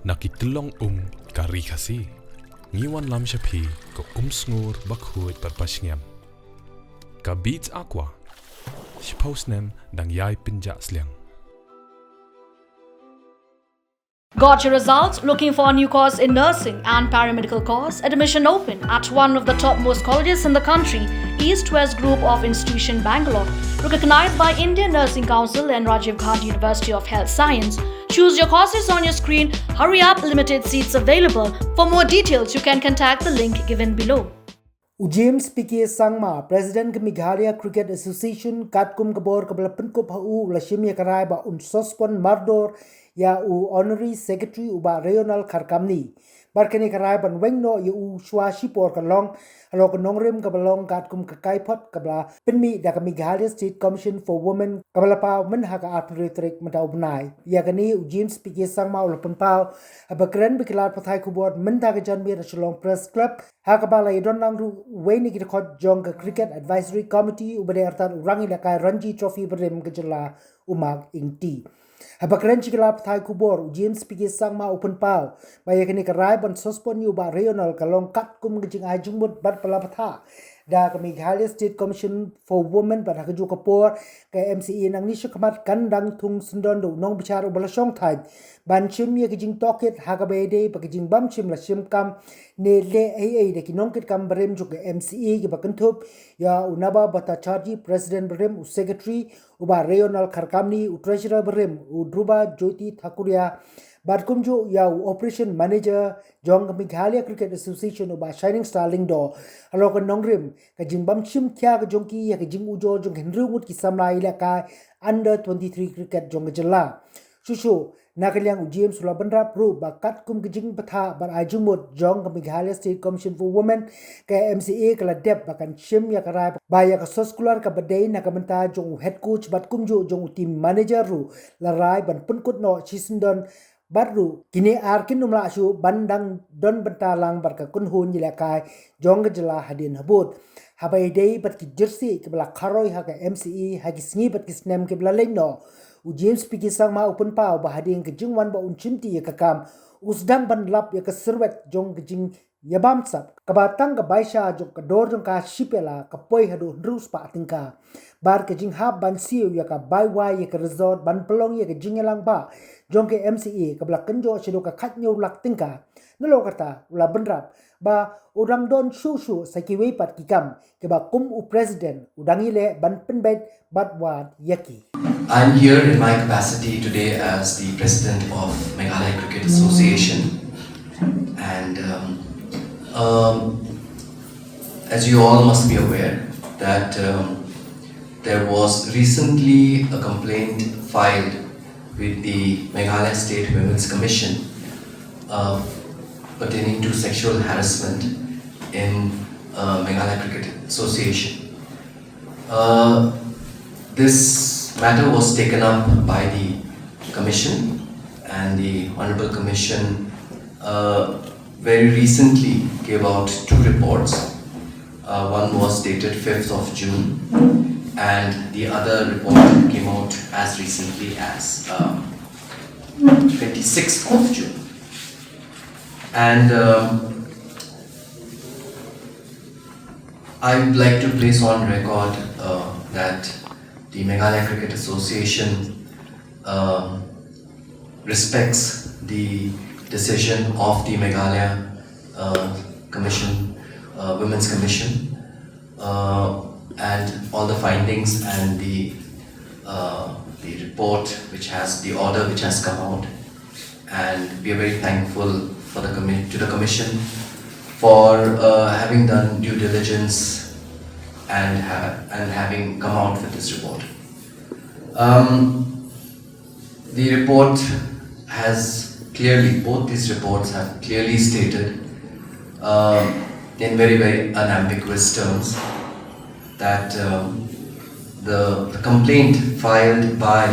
Nakitlong ka Ri Khasi. Ngiwan lam siya pi ko sngur bakhuit parpasngam. Ka beats aqua. Si postnem dang yai pinja sliang. Got your results? Looking for a new course in nursing and paramedical course? Admission open at one of the topmost colleges in the country, East-West Group of Institution Bangalore, recognized by Indian Nursing Council and Rajiv Gandhi University of Health Science. Choose your courses on your screen. Hurry up, limited seats available. For more details, you can contact the link given below. James P.K. Sangma, President of Meghalaya Cricket Association, Khubor Kabalapunkup Hau la Shim Karai ba Sospon Mardor ya Honorary Secretary uba Rayonald Kharkamni. Barkani karai ban wengno ya Shwashi por kalong alok nongrim kabalong kakai pot kabla pinmi da Meghalaya State Commission for Women kabalapa menhaka arbitrate mata ubnai. Ya kani James P.K. Sangma ulapun pau abakren bikilat pathai Khubor mentha janbi Shillong Press Club hakabala idon nangru Wayne Kit Jong Cricket Advisory Committee ubade artan urangi lakai Ranji Trophy berem ke jylla umag ingti. Habakren chikala pathai Khubor James P.K. Sangma open pau baya kini karai ban Sospon yu ba Rayonald kalong kum gijing ajungmut bat palapatha da ka Meghalaya State Commission for Women bat hakaju kapor ka MCE nang nishu kamat kandang tung sundon do nong bicara balasong thai ban chim ye gijing toket hakabede pa gijing bam chim la chim kam ne le ai de kinong kit kam barem ju ka MCE ki bakantup ya unaba bata charji president barem secretary uba Rayonald Kharkamni treasurer barem udruba jyoti thakuria Badkumju yau operation manager jong Meghalaya Cricket Association uba Shining Star Lingdo alok nongrim ka jingbam chim Khia ka jongki ya ka Jingujor jong henrungut ki samlai ilaka under 23 cricket jong jylla shushu nakaliang James Sulabandra pro bakat kum gijing patha bar ajumut jong Meghalaya State Commission for Women ka MCA kala dep bakan Shim ya karai baya ka soskular ka badai nakamenta jong head coach batkumju jong team manager ru larai ban punkut no chisindon baru kini arkin numla asu bandang don bentalang barka kunhun jilakai jong jylla hadin habut habai dei bat ki jersey ke bala kharoi ha ka MCE ha ki sngi bat ki snem ke bala leno James P.K. Sangma open pau ba hading ke jingwan ba unchimti ka kam usdam ban lap ya ka serwet jong jing yabam sap kabatang ka baisha jong ka dor jong ka shipela ka poi hadu rus pa tingka bar ke jing hab ban siu ya ka baiwa ya ka resort ban pelong ya ka jingelang ba jong ke MCE ka bla kenjo sido ka khatnyo lak tingka nalo kata ula benrap ba udang don shu sakiwe pat kikam ke ba kum u president udangi le ban penbet batwad yaki. I'm here in my capacity today as the president of Meghalaya Cricket Association, and as you all must be aware that there was recently a complaint filed with the Meghalaya State Women's Commission pertaining to sexual harassment in Meghalaya Cricket Association. This matter was taken up by the Commission, and the Honorable Commission very recently gave out two reports. One was dated 5th of June and the other report came out as recently as 26th of June. And I would like to place on record that the Meghalaya Cricket Association respects the decision of the Meghalaya Commission, Women's Commission, and all the findings and the report which has the order which has come out, and we are very thankful for to the Commission for having done due diligence and having come out with this report. The report has clearly, both these reports have clearly stated in very unambiguous terms that the complaint filed by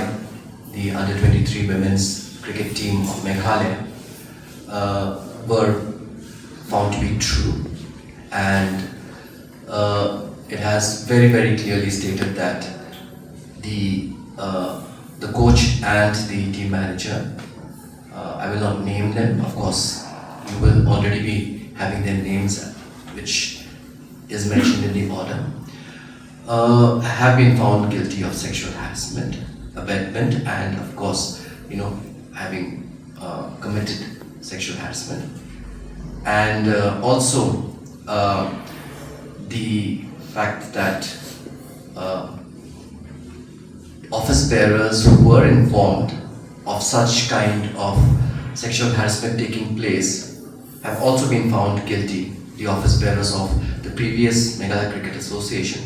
the under 23 women's cricket team of Meghalaya were found to be true, and it has very clearly stated that the coach and the team manager, I will not name them. Of course, you will already be having their names, which is mentioned in the order, have been found guilty of sexual harassment, abetment, and of course, having committed sexual harassment. And also the fact that office bearers who were informed of such kind of sexual harassment taking place have also been found guilty. The office bearers of the previous Meghalaya Cricket Association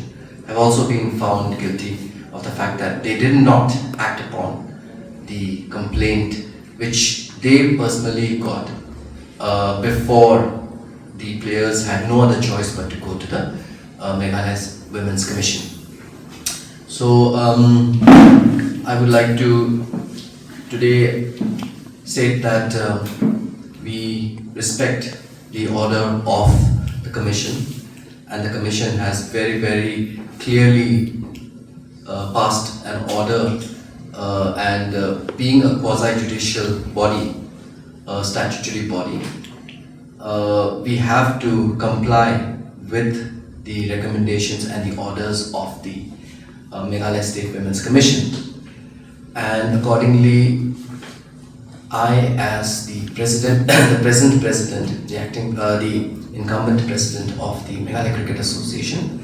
have also been found guilty of the fact that they did not act upon the complaint which they personally got before the players had no other choice but to go to the Meghalaya Women's Commission. So I would like to today state that we respect the order of the Commission, and the Commission has very, very clearly passed an order, and being a quasi-judicial body, a statutory body, we have to comply with the recommendations and the orders of the Meghalaya State Women's Commission. And accordingly, I, as the president, the present president, the incumbent president of the Meghalaya Cricket Association,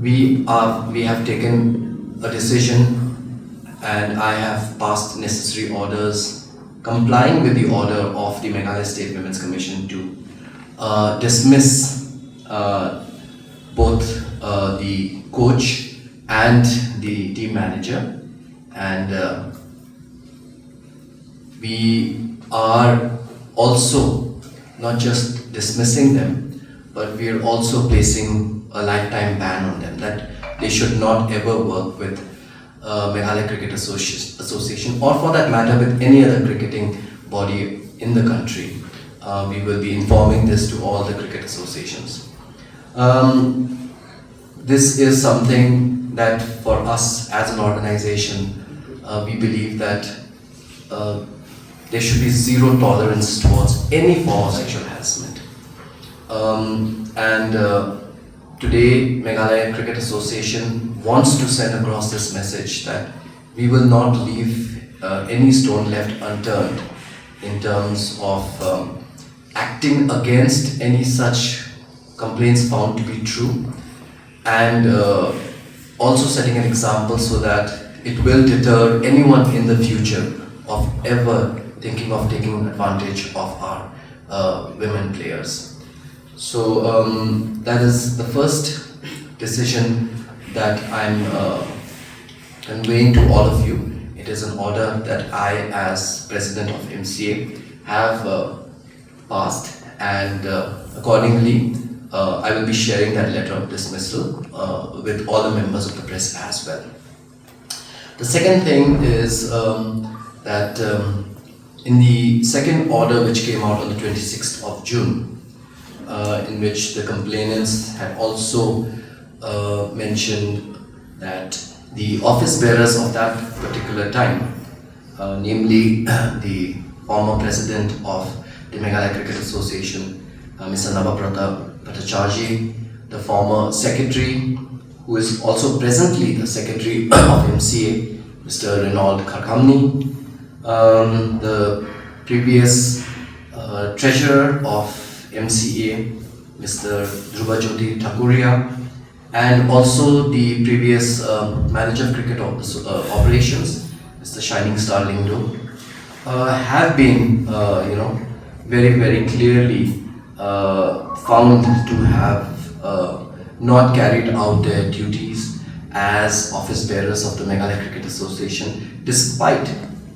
we have taken a decision, and I have passed necessary orders complying with the order of the Meghalaya State Women's Commission to dismiss both the coach and the team manager, and we are also not just dismissing them, but we are also placing a lifetime ban on them, that they should not ever work with Meghalaya Cricket Association, or for that matter with any other cricketing body in the country. We will be informing this to all the cricket associations. This is something that for us as an organization, we believe that there should be zero tolerance towards any form of sexual harassment. Today, Meghalaya Cricket Association wants to send across this message that we will not leave any stone left unturned in terms of acting against any such complaints found to be true, and also setting an example so that it will deter anyone in the future of ever thinking of taking advantage of our women players. So that is the first decision that I'm conveying to all of you. It is an order that I, as president of MCA, have passed, and accordingly I will be sharing that letter of dismissal with all the members of the press as well. The second thing is that in the second order which came out on the 26th of June, in which the complainants had also mentioned that the office bearers of that particular time, namely the former president of the Meghalaya Cricket Association, Mr. Namar, the former secretary, who is also presently the secretary of MCA, Mr. Rayonald Kharkamni, the previous treasurer of MCA, Mr. Thakuria, and also the previous manager of cricket operations, Mr. Shining Star Lingdo, have been, very, very clearly found to have not carried out their duties as office bearers of the Meghalaya Cricket Association, despite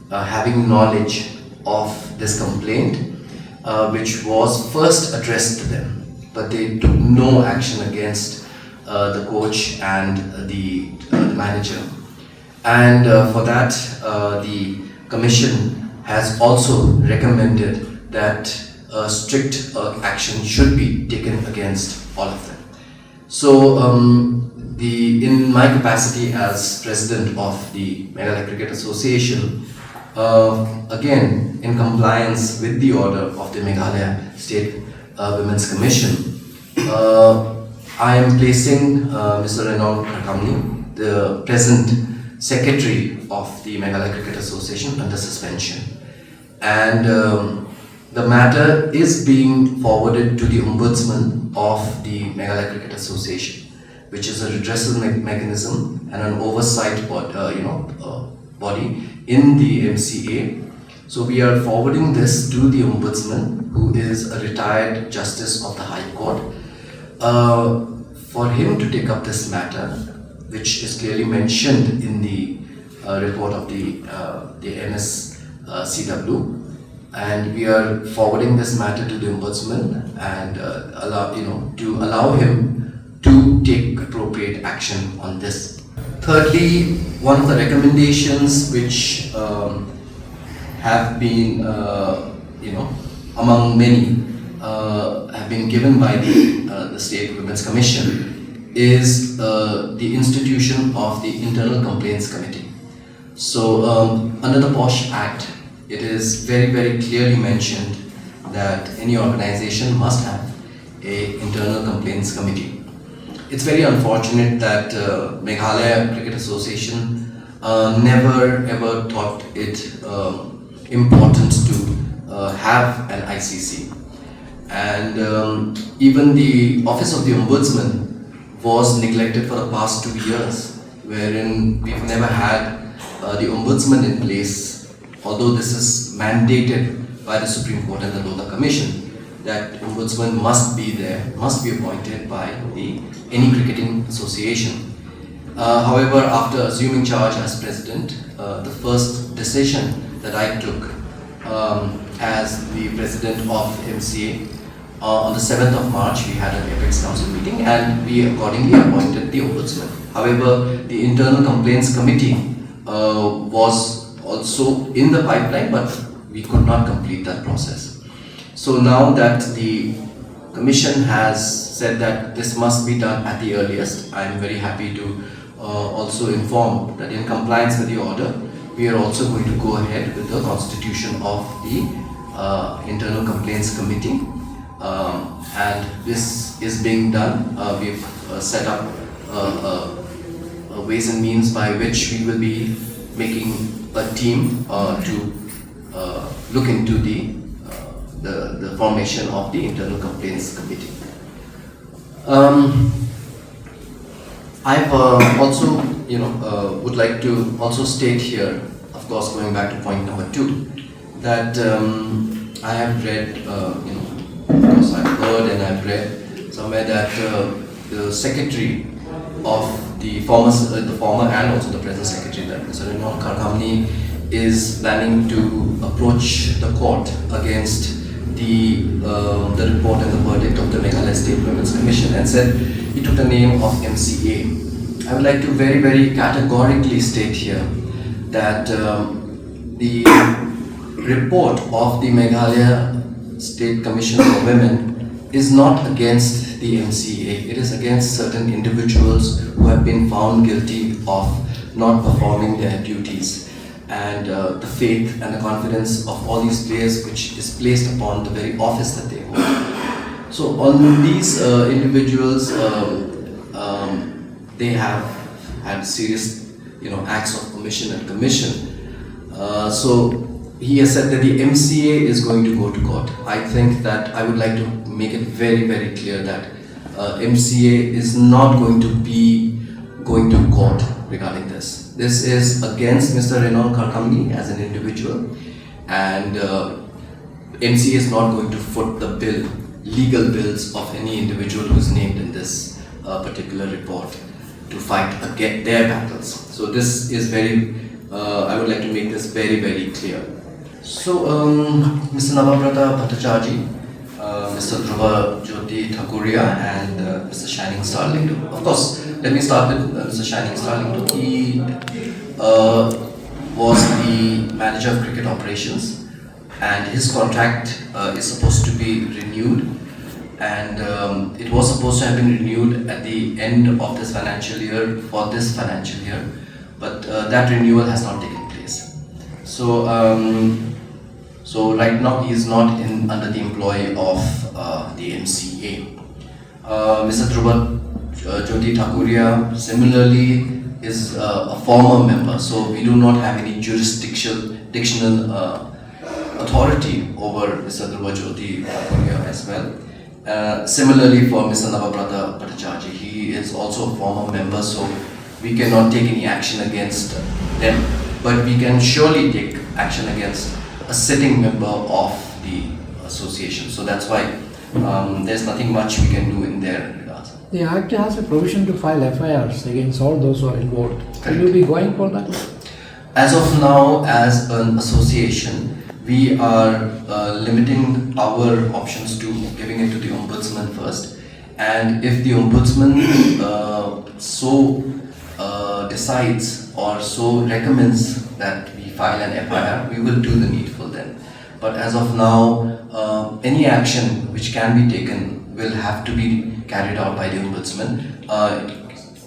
having knowledge of this complaint, which was first addressed to them, but they took no action against the coach and the manager. And for that, the Commission has also recommended that strict action should be taken against all of them. So, in my capacity as president of the Meghalaya Cricket Association, again in compliance with the order of the Meghalaya State Women's Commission, I am placing Mr. Rayonald Kharkamni, the present Secretary of the Meghalaya Cricket Association, under suspension. And the matter is being forwarded to the Ombudsman of the Meghalaya Cricket Association, which is a redressal mechanism and an oversight body in the MCA. So we are forwarding this to the Ombudsman, who is a retired Justice of the High Court, for him to take up this matter, which is clearly mentioned in the report of the NSCW. And we are forwarding this matter to the Ombudsman and allow him to take appropriate action on this. Thirdly, one of the recommendations which have been, among many, have been given by the State Women's Commission is the institution of the Internal Complaints Committee. So, under the POSH Act, it is very, very clearly mentioned that any organization must have a internal complaints committee. It's very unfortunate that Meghalaya Cricket Association never ever thought it important to have an ICC. And even the Office of the Ombudsman was neglected for the past 2 years, wherein we've never had the Ombudsman in place, although this is mandated by the Supreme Court and the Lodha Commission, that Ombudsman must be there, must be appointed by any cricketing association. However, after assuming charge as president, the first decision that I took as the president of MCA, on the 7th of March, we had an Apex Council meeting and we accordingly appointed the Ombudsman. However, the Internal Complaints Committee was also in the pipeline, but we could not complete that process. So now that the Commission has said that this must be done at the earliest, I am very happy to also inform that in compliance with the order, we are also going to go ahead with the constitution of the Internal Complaints Committee. And this is being done. We've set up ways and means by which we will be making a team to look into the formation of the Internal Complaints Committee. I've also, would like to also state here, of course, going back to point number 2, that I have read, of course, I've heard and I've read somewhere that the secretary of the former and also the present secretary, that Mr. Rayonald Kharkamni, is planning to approach the court against the report and the verdict of the Meghalaya State Women's Commission, and said he took the name of MCA. I would like to very, very categorically state here that the report of the Meghalaya State Commission for Women is not against the MCA. It is against certain individuals who have been found guilty of not performing their duties, and the faith and the confidence of all these players which is placed upon the very office that they hold. So on these individuals, they have had serious acts of omission and commission. So he has said that the MCA is going to go to court. I think that I would like to make it very, very clear that MCA is not going to be going to court regarding this. This is against Mr. Rayonald Kharkamni as an individual, and MCA is not going to foot the legal bills of any individual who is named in this particular report to fight against their battles. So this is very, I would like to make this very, very clear. So Mr. Namar Bhattacharji, Mr. Dhruva Jyoti Thakuria, and Mr. Shining Starling. Of course, let me start with Mr. Shining Starling. He was the manager of cricket operations, and his contract is supposed to be renewed, and it was supposed to have been renewed at the end of this financial year for this financial year, but that renewal has not taken place. So right now he is not under the employ of the MCA. Mr. Dhruva Jyoti Thakuria similarly is a former member, so we do not have any jurisdictional authority over Mr. Dhruva Jyoti Thakuria as well. Similarly for Mr. Navabrata Bhattacharjee, he is also a former member, so we cannot take any action against them, but we can surely take action against a sitting member of the association. So that's why there's nothing much we can do in their regards. The Act has a provision to file FIRs against all those who are involved. Will you be going for that? As of now, as an association, we are limiting our options to giving it to the Ombudsman first. And if the Ombudsman decides or so recommends that we file an FIR, we will do the needful then. But as of now, any action which can be taken will have to be carried out by the Ombudsman.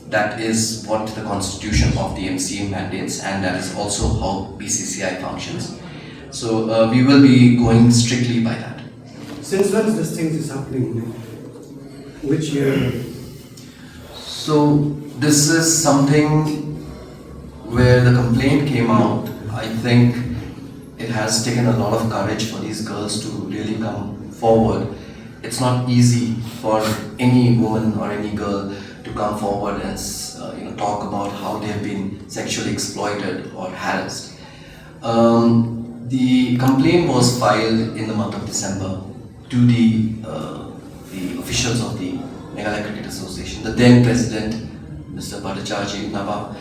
That is what the constitution of the MCA mandates, and that is also how BCCI functions. So we will be going strictly by that. Since when this thing is happening? Which year? So this is something where the complaint came out. I think it has taken a lot of courage for these girls to really come forward. It's not easy for any woman or any girl to come forward and talk about how they have been sexually exploited or harassed. The complaint was filed in the month of December to the officials of the Meghalaya Cricket Association, the then president, Mr. Bhattacharjee Namar,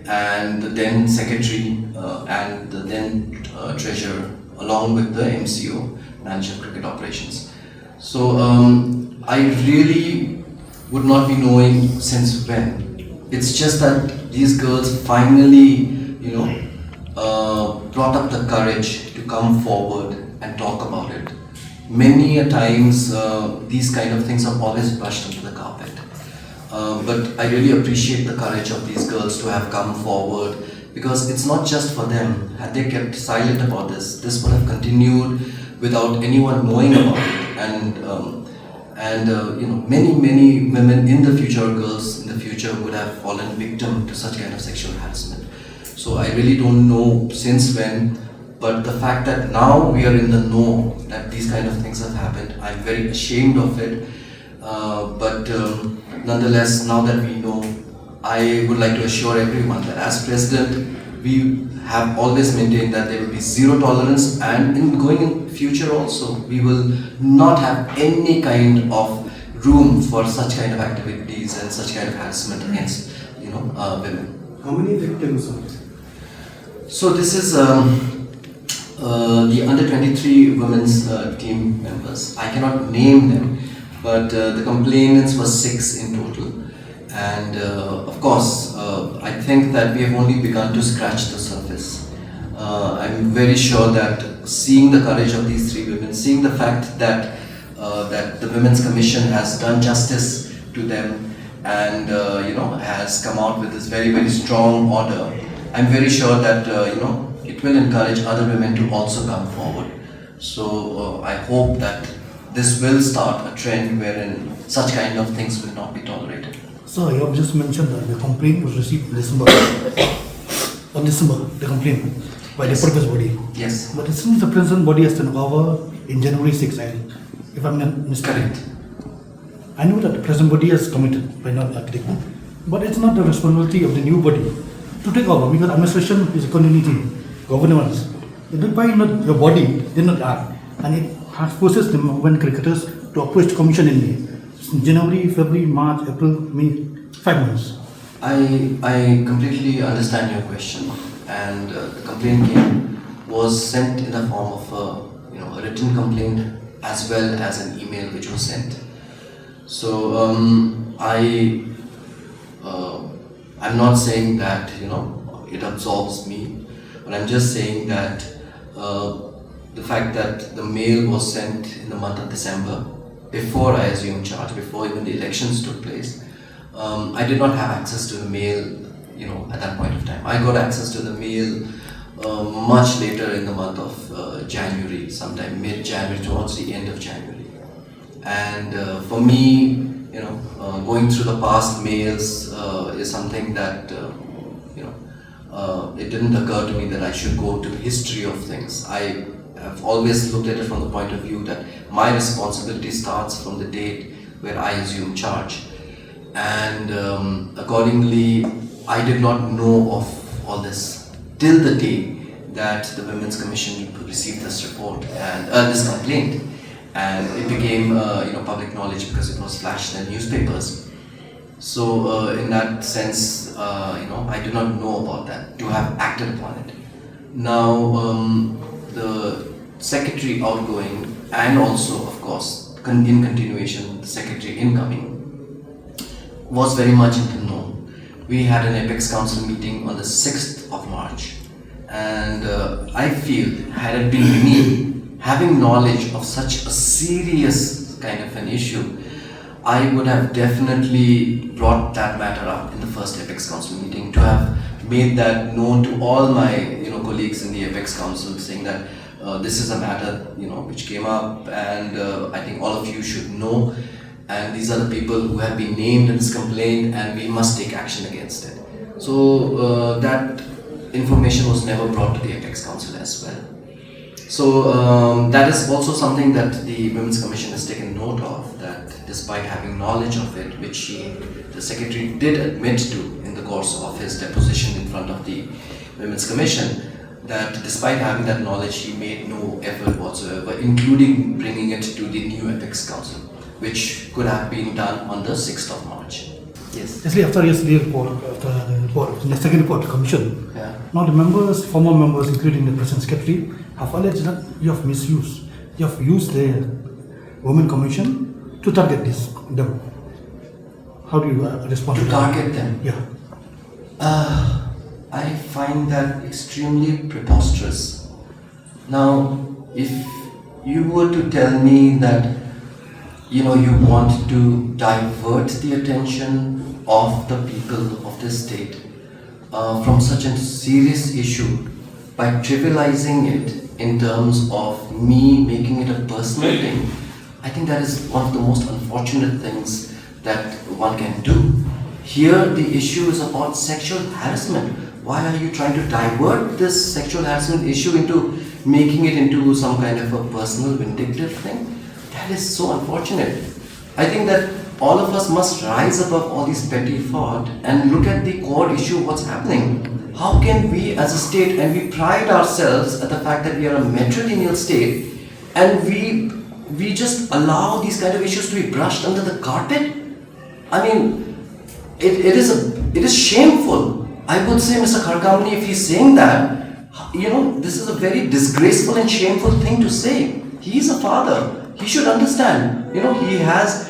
and the then secretary and the then treasurer, along with the MCO, manager of cricket operations. So I really would not be knowing since when. It's just that these girls finally, brought up the courage to come forward and talk about it. Many a times these kind of things are always brushed under the carpet. But I really appreciate the courage of these girls to have come forward, because it's not just for them. Had they kept silent about this, this would have continued without anyone knowing about it. And many women in the future, girls in the future, would have fallen victim to such kind of sexual harassment. So I really don't know since when, but the fact that now we are in the know that these kind of things have happened, I'm very ashamed of it. But nonetheless, now that we know, I would like to assure everyone that as president, we have always maintained that there will be zero tolerance, and in future also, we will not have any kind of room for such kind of activities and such kind of harassment against women. How many victims are there? So this is the under 23 women's team members. I cannot name them, but the complainants were 6 in total. And of course, I think that we have only begun to scratch the surface. I'm very sure that seeing the courage of these 3 women, seeing the fact that that the Women's Commission has done justice to them and has come out with this very, very strong order, I'm very sure that it will encourage other women to also come forward. So I hope that this will start a trend wherein such kind of things will not be tolerated. So you have just mentioned that the complaint was received in December. On December, the complaint by the purpose body. Yes. But since the present body has taken over in January 6, if I'm not mistaken. Correct. I know that the present body has committed by not acting, but it's not the responsibility of the new body to take over, because administration is a continuity, governance. Why not your body did not act, and it has forces the women cricketers to approach the commission in January, February, March, April, May, 5 months. I completely understand your question, and the complaint was sent in the form of a written complaint as well as an email which was sent. So I'm not saying that it absolves me, but I'm just saying that the fact that the mail was sent in the month of December, before I assumed charge, before even the elections took place, I did not have access to the mail at that point of time. I got access to the mail much later in the month of January, sometime mid-January, towards the end of January. And for me, going through the past mails is something that, it didn't occur to me that I should go to the history of things. I have always looked at it from the point of view that my responsibility starts from the date where I assume charge. And accordingly, I did not know of all this till the day that the Women's Commission received this report and this complaint, and it became public knowledge because it was flashed in newspapers. So in that sense, I did not know about that, to have acted upon it. Now the secretary outgoing, and also of course in continuation the secretary incoming, was very much in the know. We had an Apex Council meeting on the 6th of March, and I feel, had it been me having knowledge of such a serious kind of an issue, I would have definitely brought that matter up in the first Apex Council meeting, to have made that known to all my colleagues in the Apex Council, saying that this is a matter which came up, and I think all of you should know, and these are the people who have been named in this complaint, and we must take action against it. So that information was never brought to the Apex Council as well. So that is also something that the Women's Commission has taken note of, that despite having knowledge of it, which the Secretary did admit to in the course of his deposition in front of the Women's Commission, that despite having that knowledge, he made no effort whatsoever, including bringing it to the new Apex Council, which could have been done on the 6th of March. Yes. Actually, after yesterday's report, the second report commission, Yeah. now the members, former members, including the President Secretary, have alleged that you have misused. You have used the Women Commission to target them. How do you respond to that? Target them? Yeah. I find that extremely preposterous. Now, if you were to tell me that you want to divert the attention of the people of this state from such a serious issue by trivializing it in terms of me making it a personal thing, I think that is one of the most unfortunate things that one can do. Here the issue is about sexual harassment. Why are you trying to divert this sexual harassment issue into making it into some kind of a personal vindictive thing? That is so unfortunate. I think that all of us must rise above all these petty thought and look at the core issue, what's happening. How can we as a state, and we pride ourselves at the fact that we are a matrilineal state, and we just allow these kind of issues to be brushed under the carpet? I mean, it is shameful. I would say, Mr. Kharkamni, if he's saying that, this is a very disgraceful and shameful thing to say. He is a father. He should understand. He has,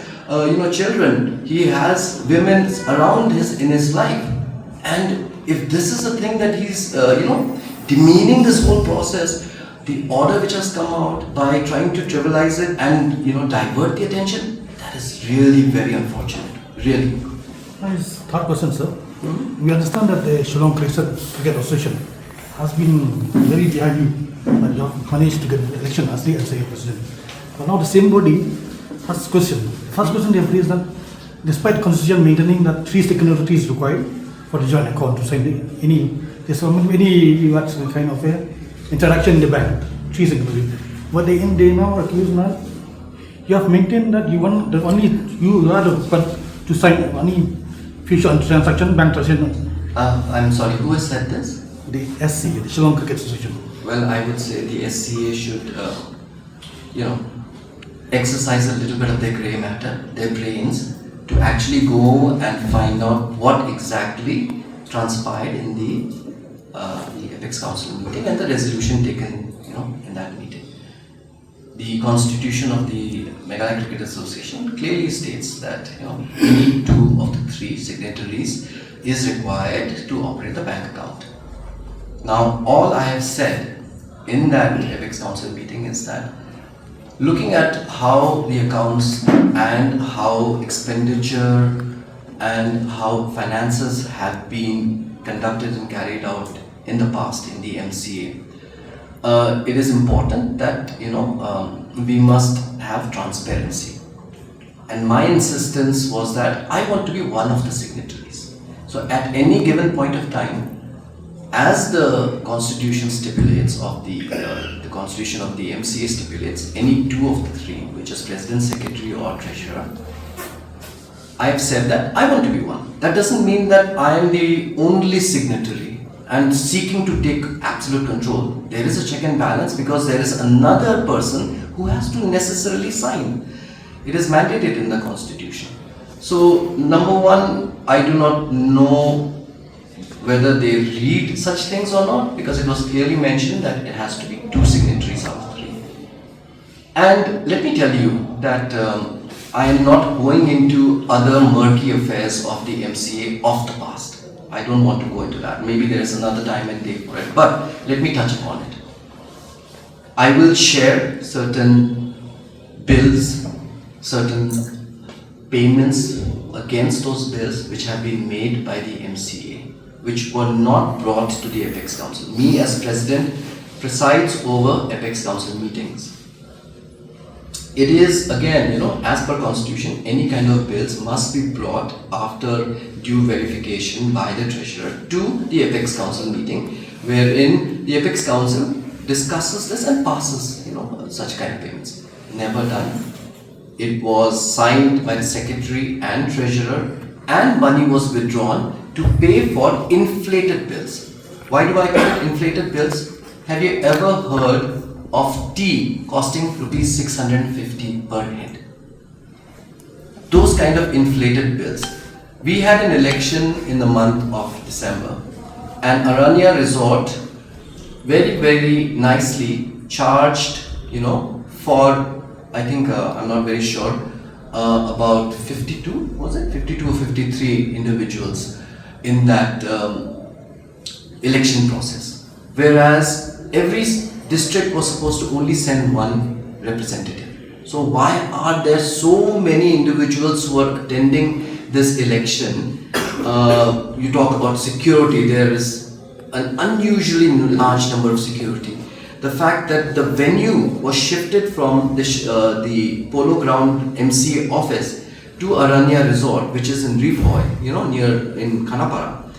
children. He has women around in his life. And if this is a thing that he's, demeaning this whole process, the order which has come out by trying to trivialize it and, divert the attention, that is really very unfortunate. Really. As third person, sir, we understand that the Shillong Cricket Association has been very behind you, and you have managed to get the election as the SAA president. But now the same body has question. First question they have raised that despite constitution maintaining that 3 signatories is required for the joint account to sign any kind of interaction in the bank, 3 signatories. But they now accuse now you have maintained that you want that only you are to sign any future transaction, bank transaction. I'm sorry, who has said this? The SCA, the Shillong Cricket Association. Well, I would say the SCA should, exercise a little bit of their grey matter, their brains, to actually go and find out what exactly transpired in the Apex Council meeting and the resolution taken, in that meeting. The constitution of the Meghalaya Cricket Association clearly states that any 2 of the 3 signatories is required to operate the bank account. Now, all I have said in that Apex Council meeting is that looking at how the accounts and how expenditure and how finances have been conducted and carried out in the past in the MCA. It is important that we must have transparency, and my insistence was that I want to be one of the signatories. So at any given point of time, as the constitution stipulates of the constitution of the MCA stipulates, any two of the three, which is president, secretary or treasurer, I have said that I want to be one. That doesn't mean that I am the only signatory and seeking to take absolute control. There is a check and balance because there is another person who has to necessarily sign. It is mandated in the constitution. So number one, I do not know whether they read such things or not, because it was clearly mentioned that it has to be two signatories out of three. And let me tell you that I am not going into other murky affairs of the MCA of the past. I don't want to go into that. Maybe there is another time and day for it, but let me touch upon it. I will share certain bills, certain payments against those bills which have been made by the MCA, which were not brought to the Apex Council. Me as president presides over Apex Council meetings. It is again, as per constitution, any kind of bills must be brought after due verification by the treasurer to the Apex Council meeting, wherein the Apex Council discusses this and passes, such kind of payments. Never done. It was signed by the secretary and treasurer, and money was withdrawn to pay for inflated bills. Why do I call it inflated bills? Have you ever heard of tea costing rupees 650 per head? Those kind of inflated bills. We had an election in the month of December, and Aranya Resort very, very nicely charged, for, I think, I'm not very sure, about 52, was it? 52 or 53 individuals in that election process. Whereas every district was supposed to only send one representative. So why are there so many individuals who are attending this election? You talk about security, there is an unusually large number of security. The fact that the venue was shifted from the Polo Ground MCA office to Aranya Resort, which is in Rifoy, near in Khanapara,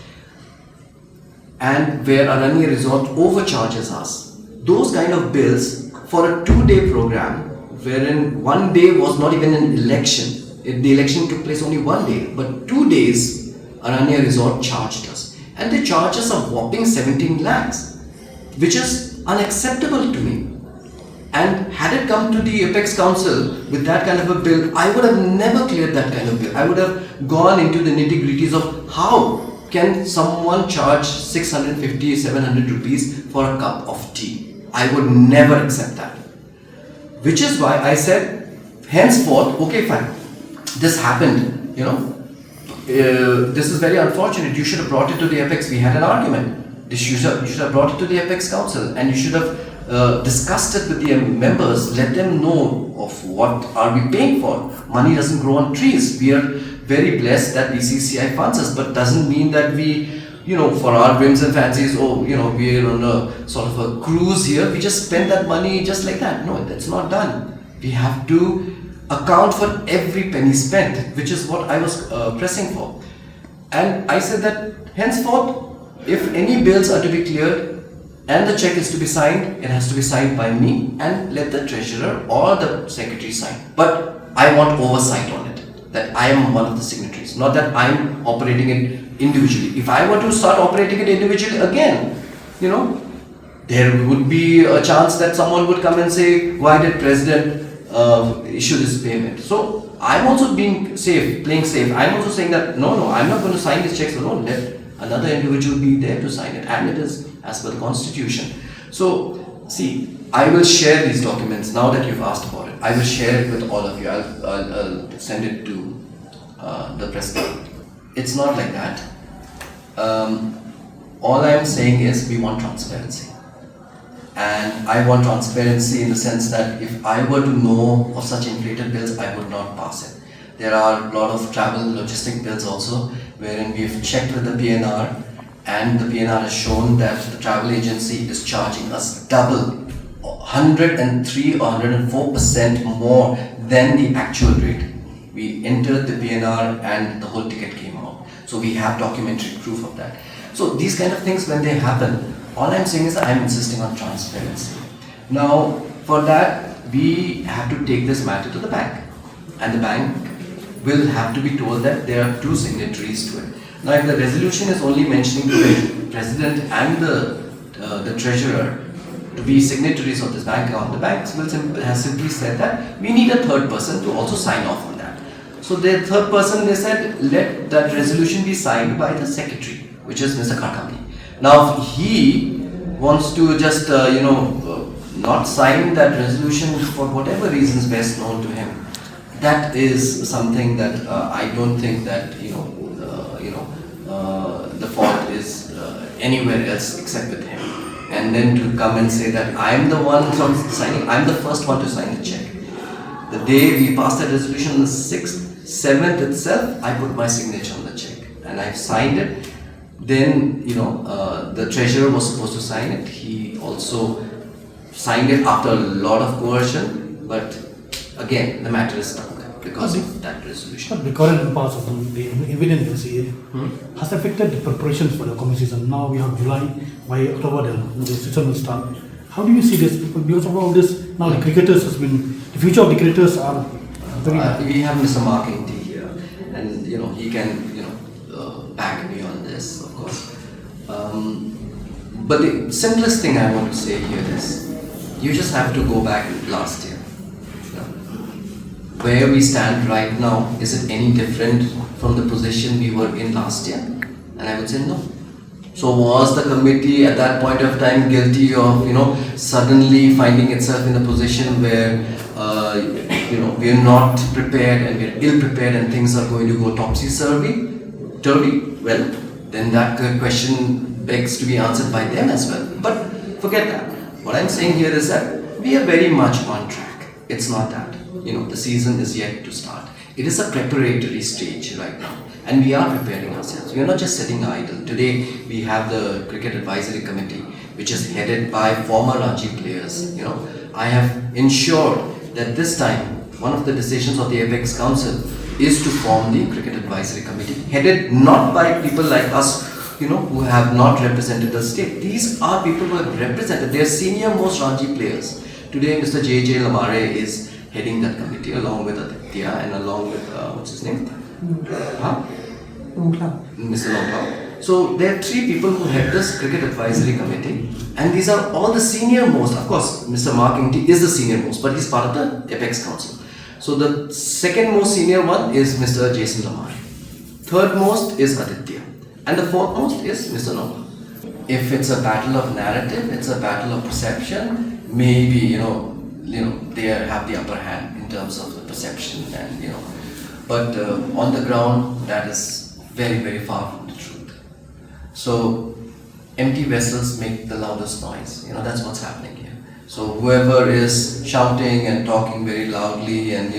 and where Aranya Resort overcharges us. Those kind of bills for a 2-day program, wherein one day was not even an election. The election took place only one day, but 2 days Aranya Resort charged us. And they charged us a whopping 17 lakhs, which is unacceptable to me. And had it come to the Apex Council with that kind of a bill, I would have never cleared that kind of bill. I would have gone into the nitty-gritties of how can someone charge 650, 700 rupees for a cup of tea. I would never accept that. Which is why I said, henceforth, okay fine, this happened, this is very unfortunate. You should have brought it to the Apex. We had an argument. You should have brought it to the Apex Council, and you should have discussed it with the members. Let them know of what are we paying for. Money doesn't grow on trees. We are very blessed that BCCI funds us, but doesn't mean that we, for our whims and fancies, we're on a sort of a cruise here. We just spend that money just like that. No, that's not done. We have to account for every penny spent, which is what I was pressing for. And I said that henceforth, if any bills are to be cleared and the check is to be signed, it has to be signed by me, and let the treasurer or the secretary sign. But I want oversight on it, that I am one of the signatories, not that I'm operating it individually. If I were to start operating it individually again, there would be a chance that someone would come and say, why did President issue this payment? So I'm also being safe, playing safe. I'm also saying that no, I'm not going to sign these checks alone. Let another individual be there to sign it, and it is as per the constitution. So see, I will share these documents now that you've asked about it. I will share it with all of you. I'll send it to the president. It's not like that. All I'm saying is we want transparency. And I want transparency in the sense that if I were to know of such inflated bills, I would not pass it. There are a lot of travel logistic bills also, wherein we've checked with the PNR, and the PNR has shown that the travel agency is charging us double, 103 or 104% more than the actual rate. We entered the PNR and the whole ticket came out. So we have documentary proof of that. So these kind of things, when they happen, all I'm saying is that I'm insisting on transparency. Now, for that, we have to take this matter to the bank, and the bank will have to be told that there are two signatories to it. Now, if the resolution is only mentioning the president and the treasurer to be signatories of this bank account, the bank has simply said that we need a third person to also sign off on that. So the third person, they said, let that resolution be signed by the secretary, which is Mr. Kharkamni. Now, if he wants to just not sign that resolution for whatever reasons best known to him, that is something that I don't think that the fault is anywhere else except with him. And then to come and say that I am the one signing, I am the first one to sign the check. The day we passed that resolution on the 6th, 7th itself, I put my signature on the check and I've signed it. Then the treasurer was supposed to sign it. He also signed it after a lot of coercion, but again the matter is stuck because of that resolution. But the current pass of the evidence MCA has affected the preparations for the coming season. Now we have July, by October the season will start. How do you see this? Because of all this, now the cricketers the future of the cricketers are very bad. We have Mr. Marking here, and he can back me on this, of course. But the simplest thing I want to say here is, you just have to go back last year. Where we stand right now, is it any different from the position we were in last year? And I would say no. So was the committee at that point of time guilty of suddenly finding itself in a position where we are not prepared and we are ill prepared and things are going to go topsy-turvy? Well, then that question begs to be answered by them as well. But forget that. What I'm saying here is that we are very much on track. It's not that. The season is yet to start. It is a preparatory stage right now. And we are preparing ourselves. We are not just sitting idle. Today, we have the Cricket Advisory Committee, which is headed by former Ranji players. I have ensured that this time, one of the decisions of the Apex Council is to form the Cricket Advisory Committee, headed not by people like us, who have not represented the state. These are people who have represented. They are senior most Ranji players. Today, Mr. Namar is heading that committee along with Aditya and along with, what's his name? Mr. Longclaw. So there are three people who head this Cricket Advisory Committee, and these are all the senior most. Of course, Mr. Marking is the senior most, but he's part of the Apex Council. So the second most senior one is Mr. Namar. Third most is Aditya. And the fourth most is Mr. Namar. If it's a battle of narrative, it's a battle of perception, maybe, they have the upper hand in terms of the perception and, but on the ground, that is very, very far from the truth. So empty vessels make the loudest noise. That's what's happening here. So whoever is shouting and talking very loudly and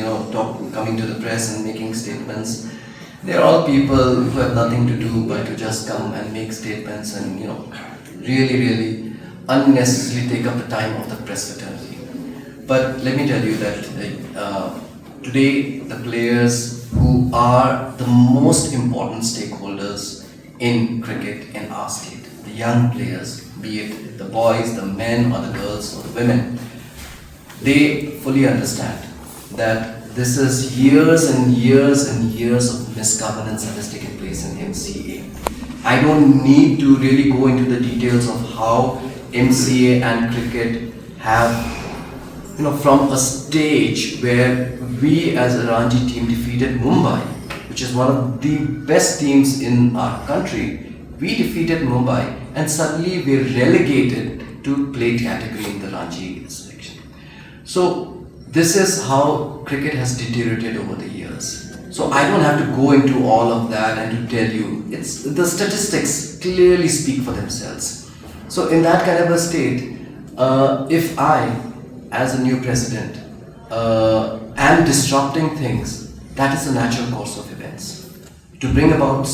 coming to the press and making statements, they're all people who have nothing to do but to just come and make statements and really, really unnecessarily take up the time of the press fraternity. But let me tell you that today the players who are the most important stakeholders in cricket in our state, the young players, be it the boys, the men or the girls or the women, they fully understand that this is years and years and years of misgovernance that has taken place in MCA. I don't need to really go into the details of how MCA and cricket have from a stage where we as a Ranji team defeated Mumbai, which is one of the best teams in our country. We defeated Mumbai and suddenly we're relegated to plate category in the Ranji selection. So this is how cricket has deteriorated over the years. So I don't have to go into all of that and to tell you, the statistics clearly speak for themselves. So in that kind of a state, if I, as a new president, am disrupting things, that is the natural course of events. To bring about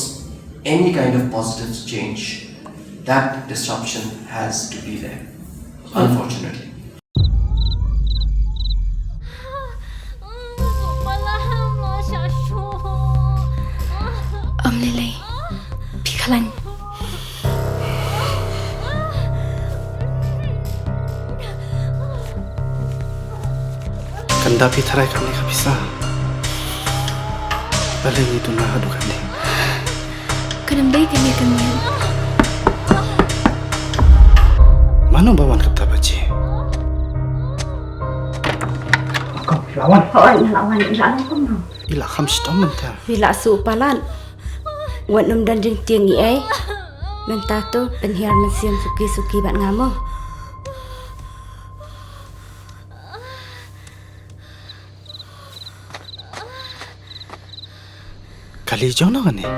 any kind of positive change, that disruption has to be there, unfortunately. Lily, Pikalan. Kanda pitharai kami kabisa. Paling itu na hadu kami. Kenambay kami kami. Mano bawan kata baci? Lawan. Lawan pun. Ila kham stom mentah. Bila su palan. Wan num dan jeng tiang ni ai. Mentah tu penhiar mensiam suki-suki bat ngamo. Kali jong na kani.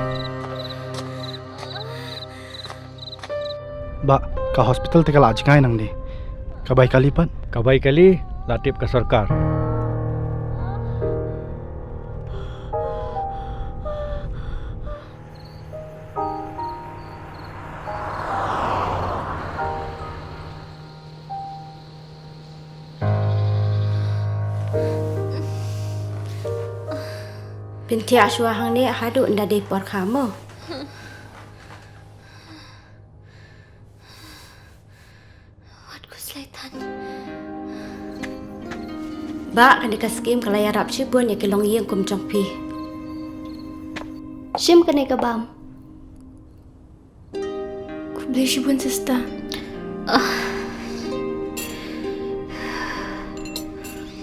Ba, ka hospital te kala ajkai nang ni. Kabai kali pan. Kabai kali latip ka sarkar. Binti aswa hang ni hadu nda depor kamu. Wat ko selaitan. Ba kan dekat skim kalaya rap cibun ya kelong yang kum jongpi. Shim kanay ka bam. Kublay shibun sista.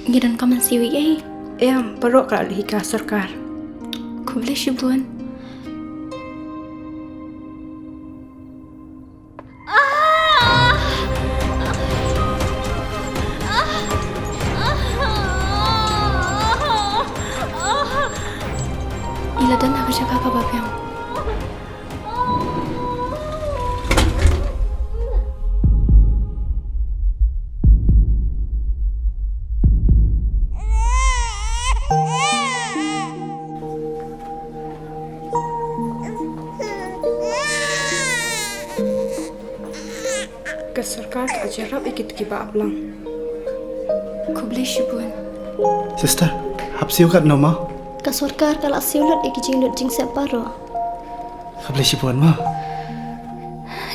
Ngiran ka man siwi ay. Perok kalau hika sarkar. Kublay shibun. Iladan ako siya kakababyang. Ke sarkar tak jarab ikut kiba aplang. Kublay shibun. Sister, hapsi ukat nama. Kasurkar kalau siulat ikijing jing separo. Kablay sipuan ma.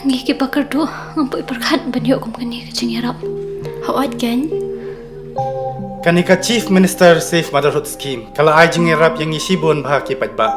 Ngiki bakar do ngampoi perkat banyo kum kani kajing yarap. Hawat kan? Kanika Chief Minister Safe Motherhood Scheme. Kalau ajing rap yang isibon bahaki patba.